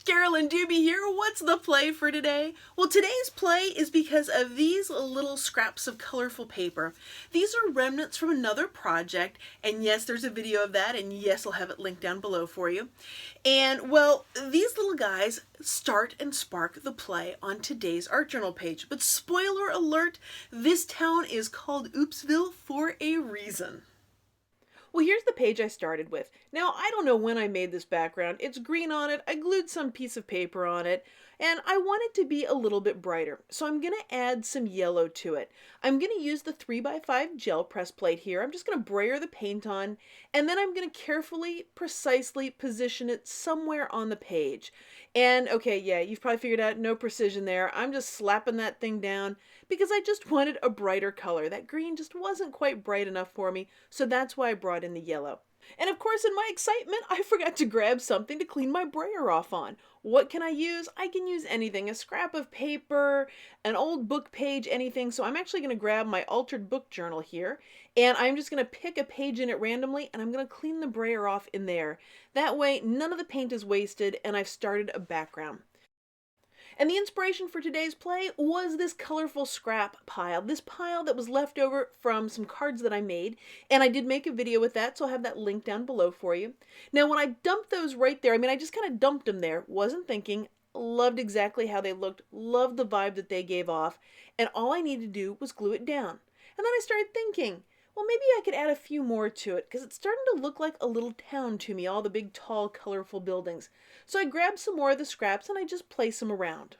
Carolyn Doobie here. What's the play for today? Well, today's play is because of these little scraps of colorful paper. These are remnants from another project, and yes, there's a video of that, and yes, I'll have it linked down below for you. And well, these little guys start and spark the play on today's art journal page. But spoiler alert, this town is called OOPSville for a reason. Well, here's the page I started with. Now, I don't know when I made this background. It's green on it. I glued some piece of paper on it, and I want it to be a little bit brighter. So I'm going to add some yellow to it. I'm going to use the 3x5 gel press plate here. I'm just going to brayer the paint on, and then I'm going to carefully, precisely position it somewhere on the page. And okay, yeah, you've probably figured out no precision there. I'm just slapping that thing down because I just wanted a brighter color. That green just wasn't quite bright enough for me, so that's why I brought in the yellow. And of course, in my excitement, I forgot to grab something to clean my brayer off on. What can I use? I can use anything, a scrap of paper, an old book page, anything. So I'm actually going to grab my altered book journal here, and I'm just going to pick a page in it randomly, and I'm going to clean the brayer off in there. That way, none of the paint is wasted, and I've started a background. And the inspiration for today's play was this colorful scrap pile. This pile that was left over from some cards that I made. And I did make a video with that, so I'll have that link down below for you. Now, when I dumped those right there, I just kind of dumped them there. Wasn't thinking. Loved exactly how they looked. Loved the vibe that they gave off. And all I needed to do was glue it down. And then I started thinking, well, maybe I could add a few more to it because it's starting to look like a little town to me, all the big, tall, colorful buildings. So I grabbed some more of the scraps and I just placed them around.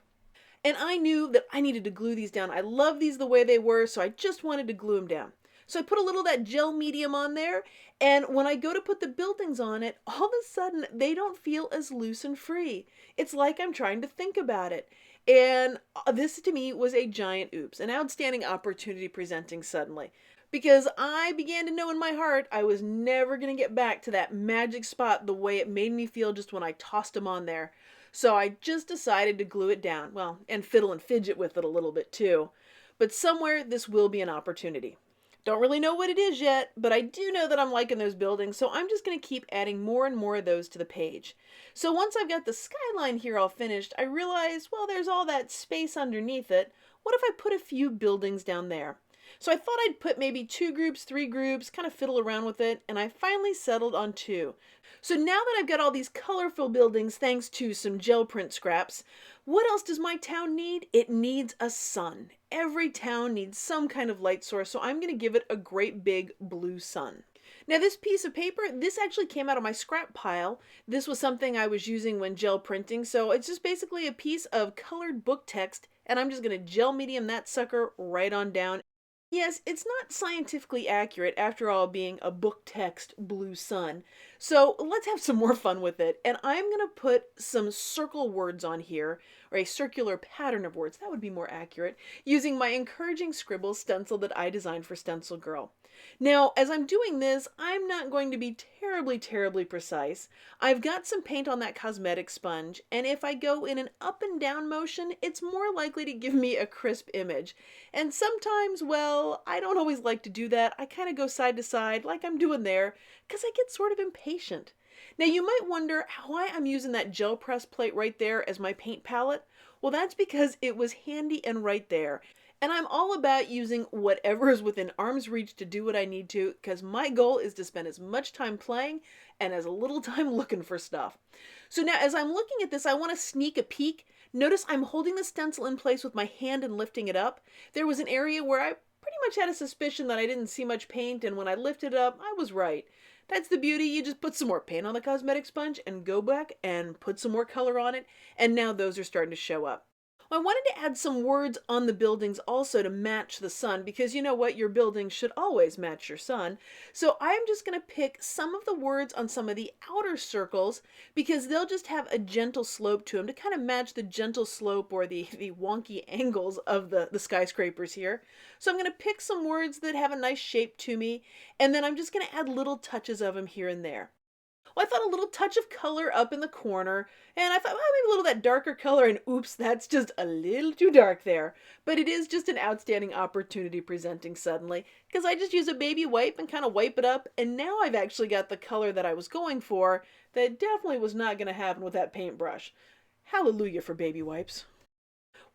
And I knew that I needed to glue these down. I love these the way they were, so I just wanted to glue them down. So I put a little of that gel medium on there, and when I go to put the buildings on it, all of a sudden they don't feel as loose and free. It's like I'm trying to think about it. And this to me was a giant oops, an outstanding opportunity presenting suddenly. Because I began to know in my heart I was never going to get back to that magic spot the way it made me feel just when I tossed them on there. So I just decided to glue it down. Well, and fiddle and fidget with it a little bit too. But somewhere this will be an opportunity. Don't really know what it is yet, but I do know that I'm liking those buildings, so I'm just going to keep adding more and more of those to the page. So once I've got the skyline here all finished, I realized, well, there's all that space underneath it. What if I put a few buildings down there? So I thought I'd put maybe 2 groups, 3 groups, kind of fiddle around with it, and I finally settled on 2. So now that I've got all these colorful buildings thanks to some gel print scraps, what else does my town need? It needs a sun. Every town needs some kind of light source, so I'm going to give it a great big blue sun. Now this piece of paper, this actually came out of my scrap pile. This was something I was using when gel printing, so it's just basically a piece of colored book text, and I'm just going to gel medium that sucker right on down. Yes, it's not scientifically accurate, after all, being a book text blue sun. So let's have some more fun with it. And I'm going to put some circle words on here, or a circular pattern of words, that would be more accurate, using my encouraging scribble stencil that I designed for StencilGirl. Now, as I'm doing this, I'm not going to be terribly precise. I've got some paint on that cosmetic sponge, and if I go in an up and down motion, it's more likely to give me a crisp image. And sometimes, well, I don't always like to do that. I kind of go side to side like I'm doing there, because I get sort of impatient. Now you might wonder why I'm using that gel press plate right there as my paint palette. Well, that's because it was handy and right there. And I'm all about using whatever is within arm's reach to do what I need to, because my goal is to spend as much time playing and as little time looking for stuff. So now as I'm looking at this, I want to sneak a peek. Notice I'm holding the stencil in place with my hand and lifting it up. There was an area where I pretty much had a suspicion that I didn't see much paint, and when I lifted it up, I was right. That's the beauty. You just put some more paint on the cosmetic sponge and go back and put some more color on it, and now those are starting to show up. I wanted to add some words on the buildings also to match the sun, because you know what, your building should always match your sun. So I'm just going to pick some of the words on some of the outer circles, because they'll just have a gentle slope to them to kind of match the gentle slope or the wonky angles of the skyscrapers here. So I'm going to pick some words that have a nice shape to me, and then I'm just going to add little touches of them here and there. Well, I thought a little touch of color up in the corner, and I thought, well, maybe a little of that darker color, and oops, that's just a little too dark there. But it is just an outstanding opportunity presenting suddenly, because I just use a baby wipe and kind of wipe it up, and now I've actually got the color that I was going for that definitely was not going to happen with that paintbrush. Hallelujah for baby wipes.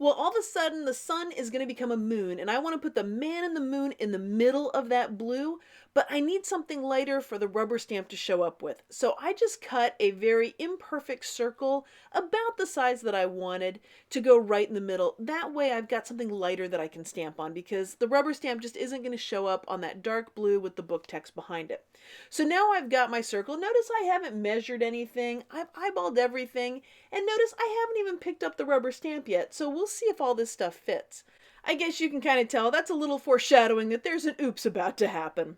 Well, all of a sudden, the sun is going to become a moon, and I want to put the man in the moon in the middle of that blue, but I need something lighter for the rubber stamp to show up with. So I just cut a very imperfect circle, about the size that I wanted, to go right in the middle. That way I've got something lighter that I can stamp on, because the rubber stamp just isn't going to show up on that dark blue with the book text behind it. So now I've got my circle. Notice I haven't measured anything. I've eyeballed everything. And notice I haven't even picked up the rubber stamp yet, so we'll see if all this stuff fits. I guess you can kind of tell that's a little foreshadowing that there's an oops about to happen.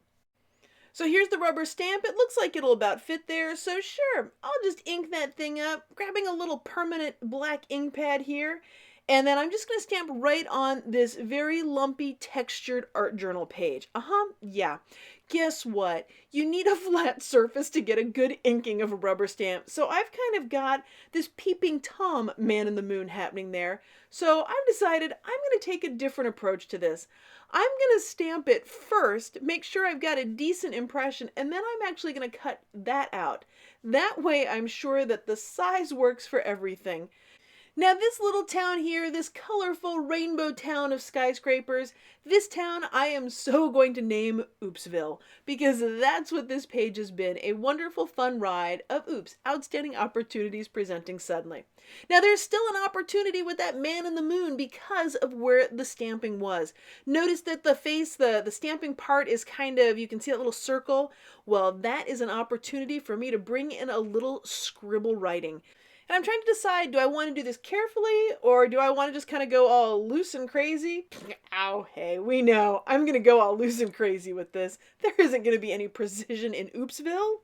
So here's the rubber stamp. It looks like it'll about fit there, so sure, I'll just ink that thing up, grabbing a little permanent black ink pad here, and then I'm just going to stamp right on this very lumpy textured art journal page. Yeah. Guess what? You need a flat surface to get a good inking of a rubber stamp. So I've kind of got this peeping Tom man in the moon happening there. So I've decided I'm going to take a different approach to this. I'm going to stamp it first, make sure I've got a decent impression, and then I'm actually going to cut that out. That way I'm sure that the size works for everything. Now this little town here, this colorful rainbow town of skyscrapers, this town I am so going to name OOPSville, because that's what this page has been, a wonderful fun ride of oops, outstanding opportunities presenting suddenly. Now there's still an opportunity with that man in the moon because of where the stamping was. Notice that the face, the stamping part is kind of, you can see that little circle. Well, that is an opportunity for me to bring in a little scribble writing. And I'm trying to decide, do I want to do this carefully, or do I want to just kind of go all loose and crazy? Ow, hey, we know. I'm going to go all loose and crazy with this. There isn't going to be any precision in OOPSville.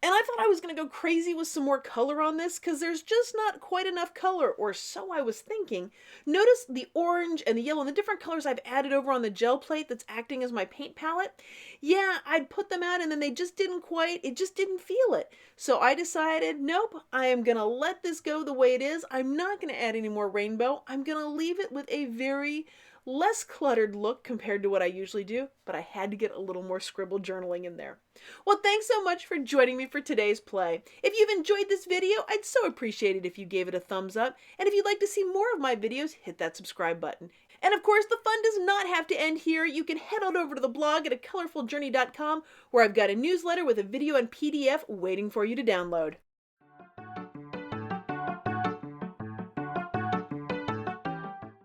And I thought I was going to go crazy with some more color on this because there's just not quite enough color, or so I was thinking. Notice the orange and the yellow and the different colors I've added over on the gel plate that's acting as my paint palette. Yeah, I'd put them out and then they just didn't feel it. So I decided, nope, I am going to let this go the way it is. I'm not going to add any more rainbow. I'm going to leave it with a very less cluttered look compared to what I usually do, but I had to get a little more scribble journaling in there. Well, thanks so much for joining me for today's play. If you've enjoyed this video, I'd so appreciate it if you gave it a thumbs up, and if you'd like to see more of my videos, hit that subscribe button. And of course, the fun does not have to end here. You can head on over to the blog at acolorfuljourney.com, where I've got a newsletter with a video and PDF waiting for you to download.